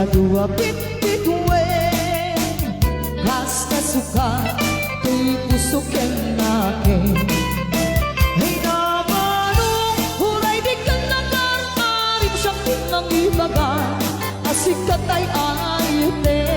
dua bibituin kas kasuka kay puso ken akin. Ay namanong huray di ka nakarin siyang tinang ibaga asikat ay ayutin.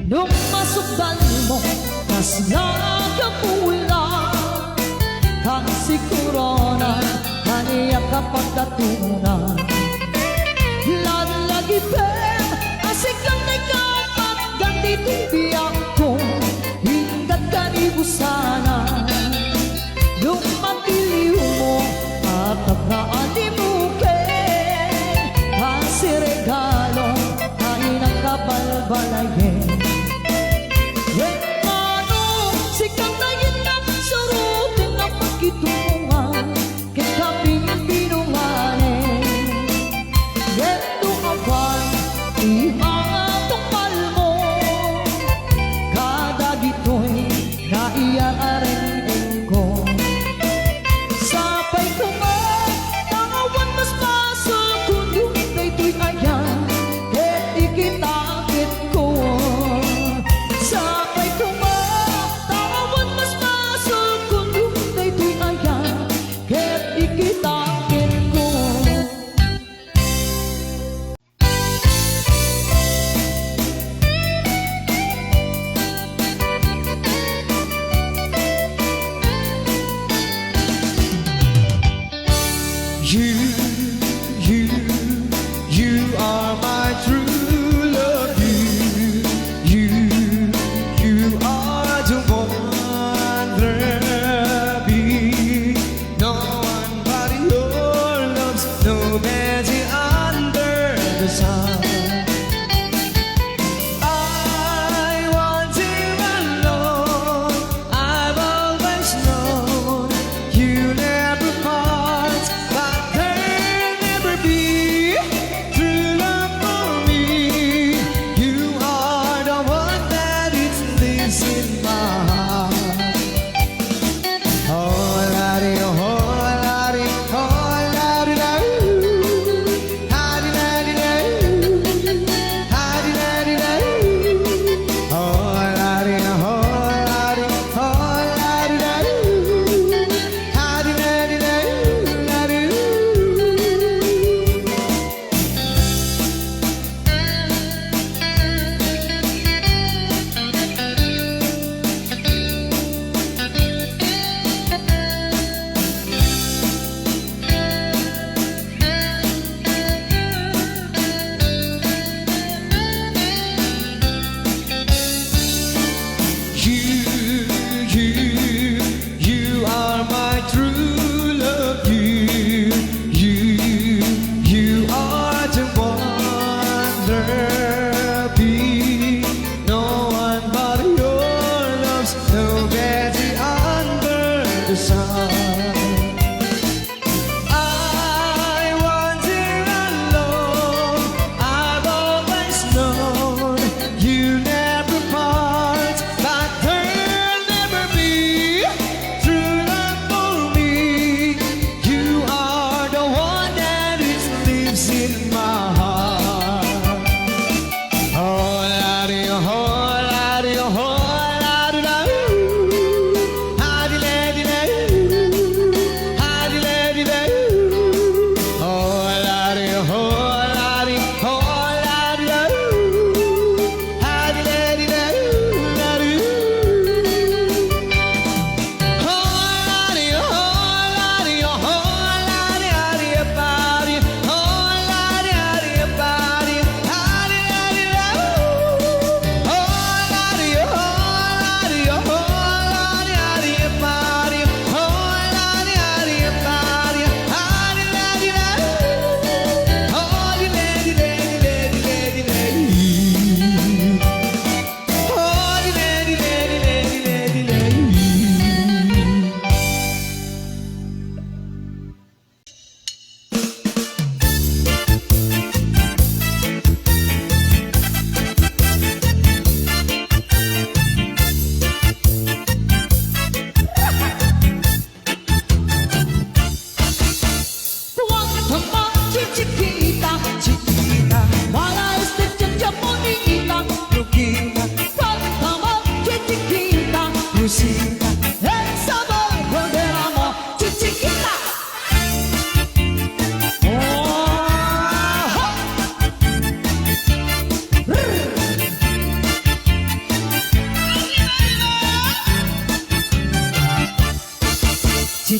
Nung masukdan mo, mas nagamula ang siguro na kaniya kapag natunan. Lalagipin, asik ang nagkapat, ganitong biyak ko, hinggat kanibusana. Nung matiliw mo, at nakaalimukin, kasi regalo, ay nakabalbalayin. Sikang na yun ang sarutin na pagkitungan kita pinunganin. Yeto abay ihatong palmo kada gito'y naiyaring ko. Sapay ko nga tangawan mas paso kung yung ito'y ayan et ikitakit ko. Sapay ko nga tangawan mas paso kung yung ito'y ayan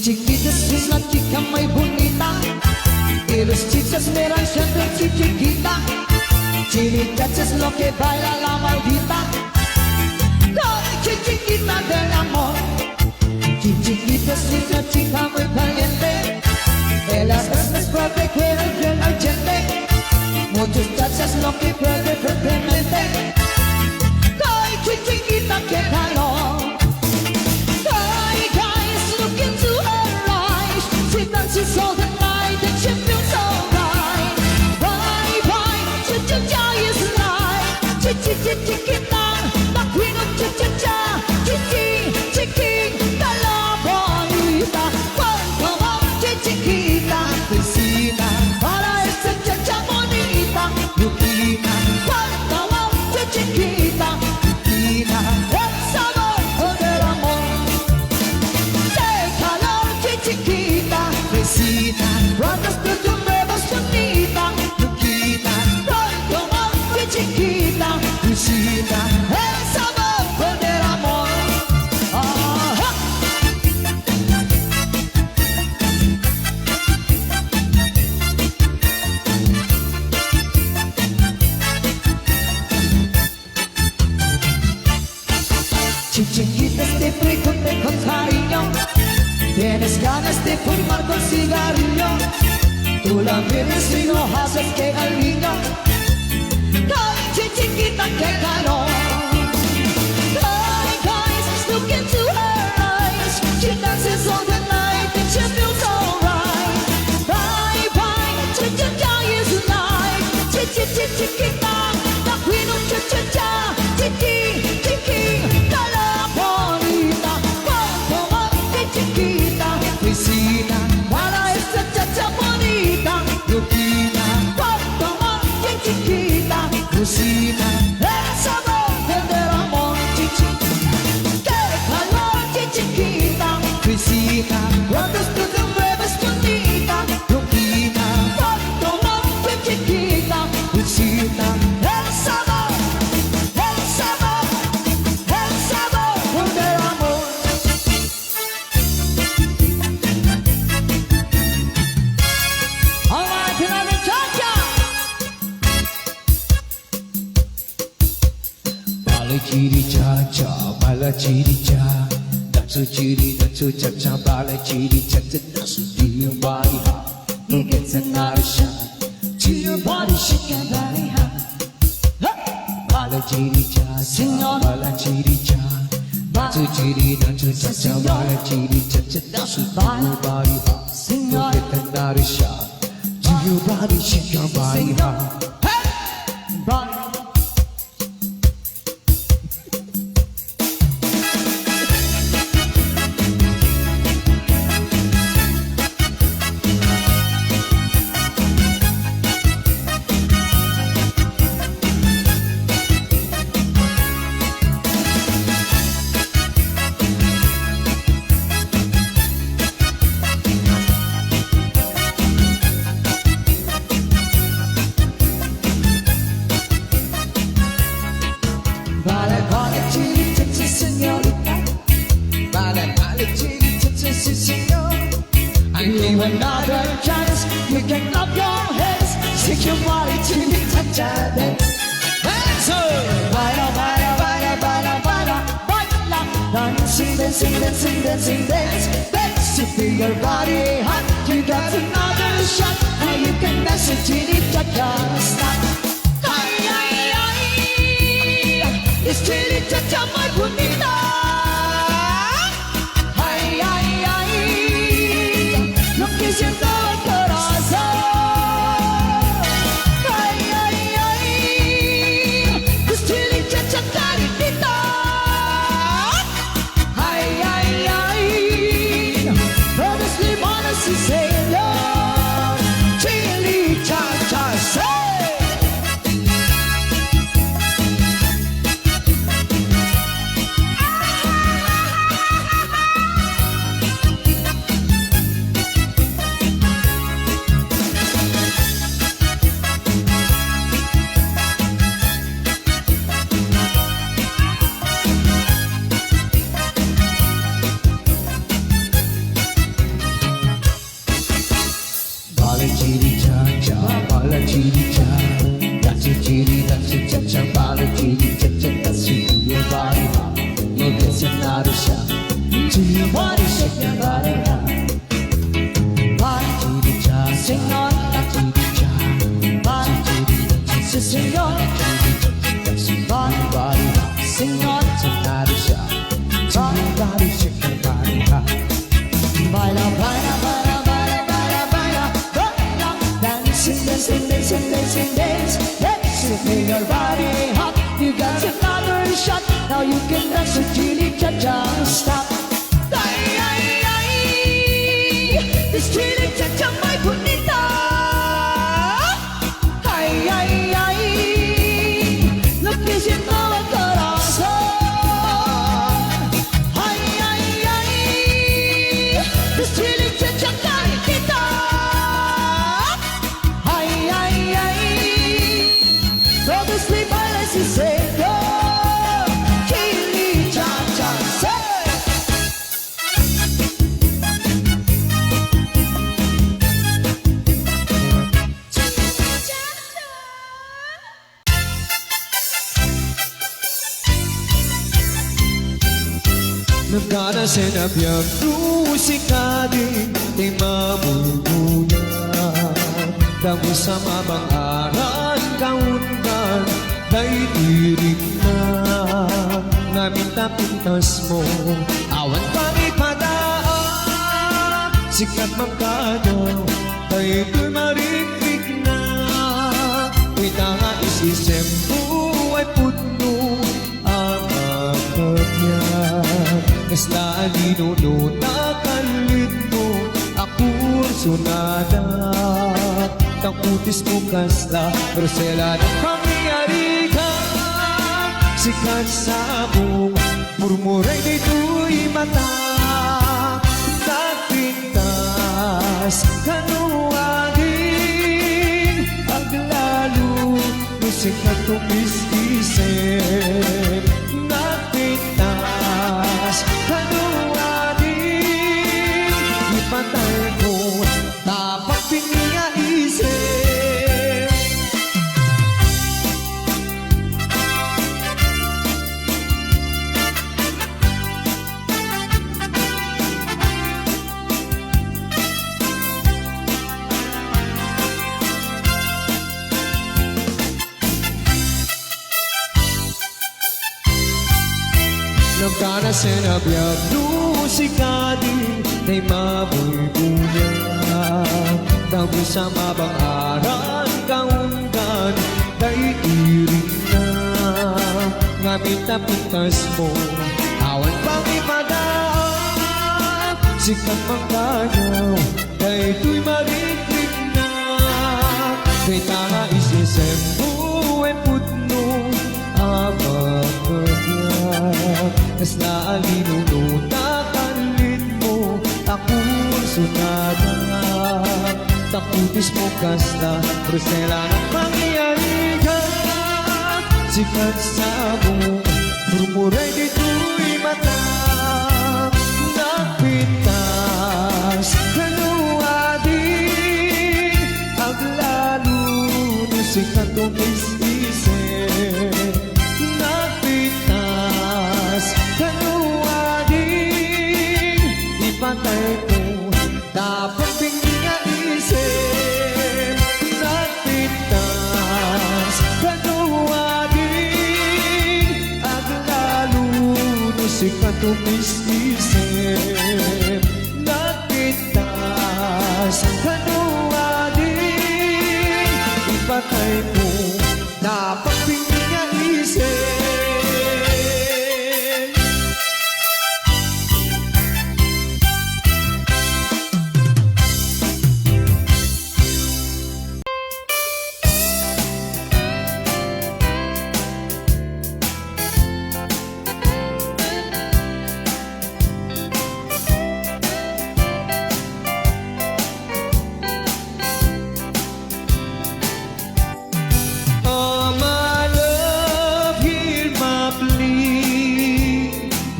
Chiquita es una chica muy bonita y los chicos miran siempre chiquita. Chiricacha es lo que baila la maldita. Chiquita del amor. Chiquita es una chica muy valiente. De las veces fuerte quiere ver al gente. Muchos chachas lo que puede fuertemente. Chiquita que calor. Look into her eyes. She dances all the night and she feels alright. Why, such a joyous night. Chiquita, the queen of cha-cha-cha. Chiquita, la bonita. Cuanto más chiquita, vecina, para esta cha-cha bonita. Luquina, cuanto más chiquita, Luquina, el sabor del amor. Chiquita, vecina, cuando estés tu nueva sonita, Luquita, cuanto más que chiquita, vecina, el sabor del amor. Ajá. Chiquita, siempre con cariño. Tienes ganas de fumar con cigarrillo. Tú la miras y no haces que al niño. Ay, chiquita, qué calor. Ay, guys, look into her eyes. She dances all the night and she feels alright. Bye, such a joyous night. Chiquita, the queen of cha-cha-cha. Chiquita, la bonita. Cuanto más que chiquita, vecina, para esta chacha bonita. Luquina, cuanto más que chiquita, vecina, el sabor del amor. Qué calor, chiquita, vecina, cuando estés de nuevo escondida. Luquina, cuanto más que chiquita, vecina, el sabor del amor. Chiri cha cha, bala chiri cha, dansu chiri, dansu cha cha, bala chiri cha cha, dansu to your body hot. It gets another shot. To your body, shake your body hot. Bala chiri cha, signor, bala chiri cha, dansu chiri, dansu cha cha, bala chiri cha cha, dansu to your body hot. Signor, it gets another shot. To your body, shake your body hot. Body. Another chance, you can clap your hands, shake your body till you touch a dance. Hands up! Baila, baila, baila, baila, baila, baila. Dancing, dancing, dancing, dancing, dance. Dance to feel your body hot. You got another shot. Now you can dance until you touch a stop. Ay, ay, ay. It's chili cha-cha, my bonita. Ay, ay, ay. Lo que siento el corazón. Ay, ay, ay. It's chili cha-cha, caritita. Ay, ay, ay. Todos limones y sellos. Chili cha-cha, say. dancing on tonight is shot. Shake your body, shake your body, ha. Baila, baila, baila, baila, baila, baila, baila. Dancing, dancing, dancing, dancing, dance, dance. Shake your body hot. You got another shot. Now you can dance with Chili Cha-Cha. Stop. Ay, ay, ay. This Chili Cha-Cha may bonita. Ay, ay, ay. Nakisip ko ang corazon. Ay, ay, ay. This Chili Cha-Cha kay kita. Ay, ay, ay. Todo sleep unless you say go. Chili Cha-Cha, say. Nagkanasin na biyang musika din ay mamuluyan. Damo sa mabang-aran kaundan dahil irig na naminta-pintas mo. Awan pang ipadaan, sikat magkadaw dahil ko'y marikrik na. Wita nga isisem buhay puno ang magkabyan. Kaslaan ninuno kalit mo ako sunada. Takutis mo kasla Rosela ng pangyayari ka. Sikat sa mong murmuray dito'y mata. Nagpintas kanuagin aglalo no sikat tumis-isip. Nagpintas kanuagin ipatay ko tapak piniyaisip. Nagkanasin na biyag musika din ay mabulbuyan. Dago sa mabang-aran kaundan dahil iring na ngamit na pintas mo. Awan pang ipadaan, sikat magkanaw dahil ko'y marikrik na. Kay tanga isisem buhay putno ang magkabyan. Kasla alinuno kalit mo ako sunada. Takutis mo kasla Rosela ng pangyayari ka. Sikat sa mong murmuray dito'y mata. Nagpintas kanuadin aglalo no sikat tumis-isip. Nagpintas kanuadin ipatay ko dapat piniyaisip. Nagpintas kanuadin aglalo no sikat tumis-isip. Nagpintas kanuadin ipatay ko dapat piniyaisip.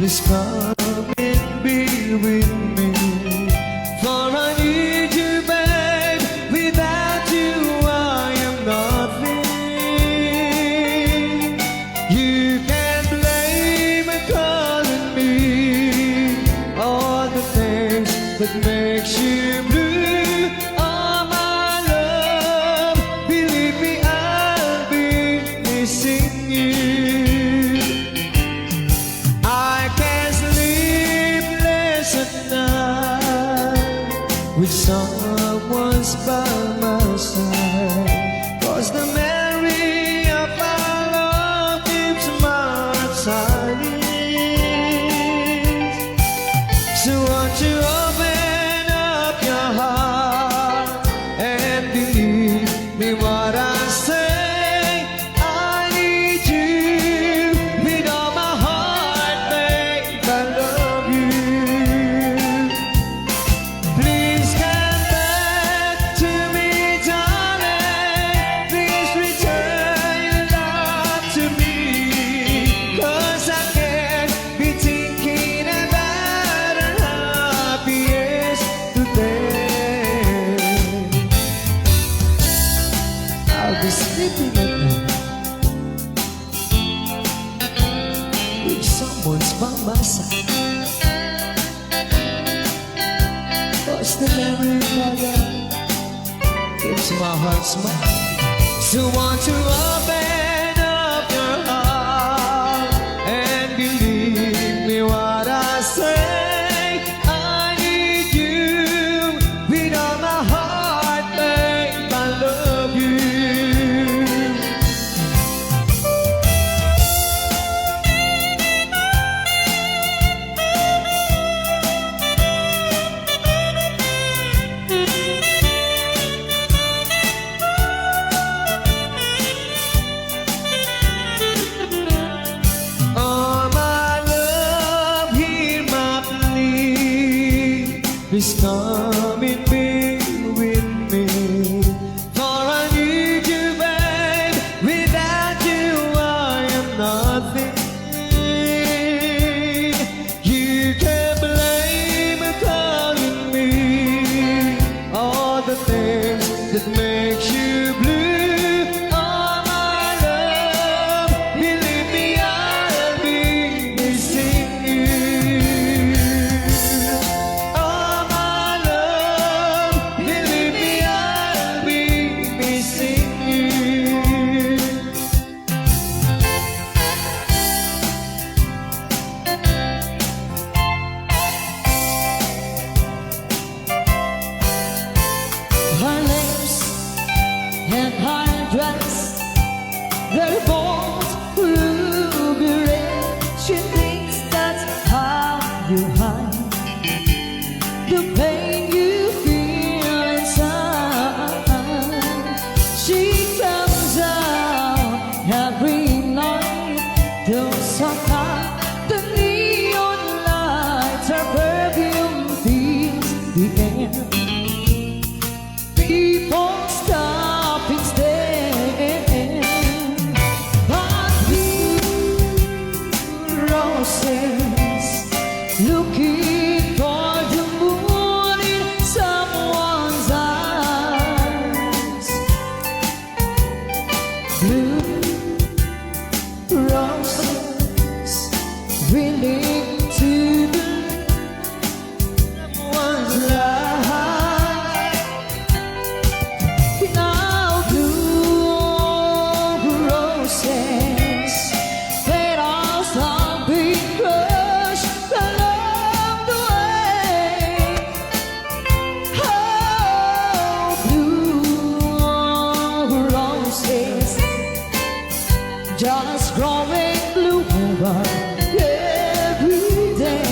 Please come and be with me, for I need you, babe. Without you, I am nothing. You can blame and calling me all the things that makes you blue. Oh, my love, believe me, I'll be missing you. someone's by my side. 'Cause the memory of our love keeps my heart silent. So won't you open up your heart and believe me what I say? I need you with all my heart, babe. I love you. Please come back to me, darling. Please return your love to me. 'Cause I can't be thinking about our happy years today. I'll be sleeping at night with someone's by my side. 'Cause the memory of our love keeps my heart smiling. So won't you open up your heart and believe me what I say? I need you with all my heart, babe. I love you. Oh, my love, hear my plea. Please come and be with me. For I need you, babe. Without you, I am nothing. You can blame calling me all the things that make you blue. Oh, my love, believe me, I'll be missing you. Oh, my love, believe me, I'll be missing you. Her lips and her dress, they're both ruby red. She thinks that's how you hide the pain you feel inside. She comes out every night, though somehow the neon lights, her perfume fills the air. People stop and stare, but blue roses looking for the moon in someone's eyes. Blue roses willing to believe someone's life. Now blue roses fade off, some big crush along the way. Oh, blue roses just growing bluer every day.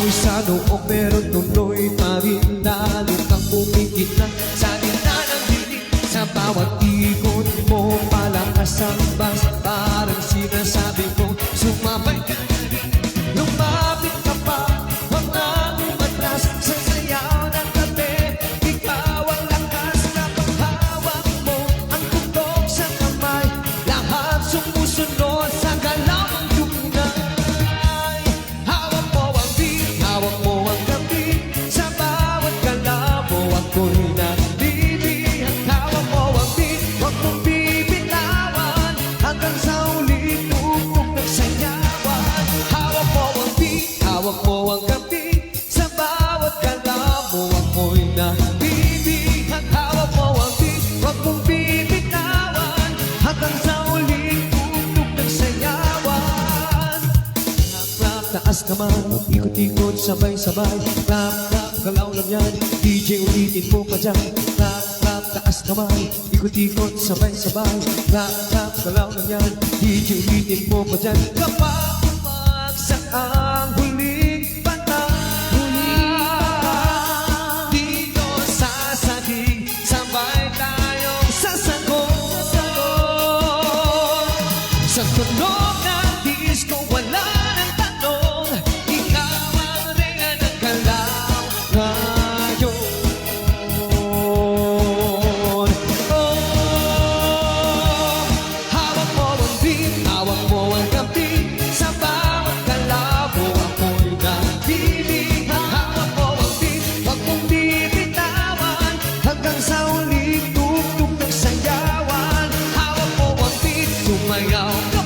Pawis sa noo pero tuloy pa rin. Lalo kang pumikit sa gitna ng dilim. Sa bawat ikot mo palakas ang bas. Parang sinasabi mo sumabay ka na rin. Lumapit ka pa, huwag nang umatras. Sa sayaw ng gabi, ikaw ang lakas na paghawak mo. Ang tutok sa kamay, lahat sumusunod sa galaw ng tunay. Hawak mo ang beat, hawak mo ang gabi. Sa bawat galaw mo ako'y nagbibihag. Hawak mo ang beat, huwag mong bibitawan. Hanggang sa uli, tugtog ng sayawan. Hawak mo ang beat, hawak mo ang gabi. Sa bawat galaw mo ako'y nagbibihag. Hawak mo ang beat, huwag mong bibitawan. Hanggang sa uli, tugtog ng sayawan. Clap, taas kamay, ikot-ikot, sabay-sabay. Clap, clap, galaw lang yan, DJ ulitin mo pa dyan. Clap, clap, taas kamay, ikot-ikot, sabay-sabay. Clap, clap, galaw lang yan, DJ ulitin mo pa dyan. Kapag bumagsak ang huling patay, dito sa saging, sabay tayong sasagot. Sa tunog ng disco, wala ng tanong. Ikaw ang Reina ng galaw ngayon. Oh, hawak mo ang beat, hawak mo ang gabi. Sa bawat galaw mo ako'y nagbibihag. Hawak mo ang beat, huwag mong bibitawan. Hanggang sa uli, tugtog ng sayawan. Hawak mo ang beat, sumayaw ka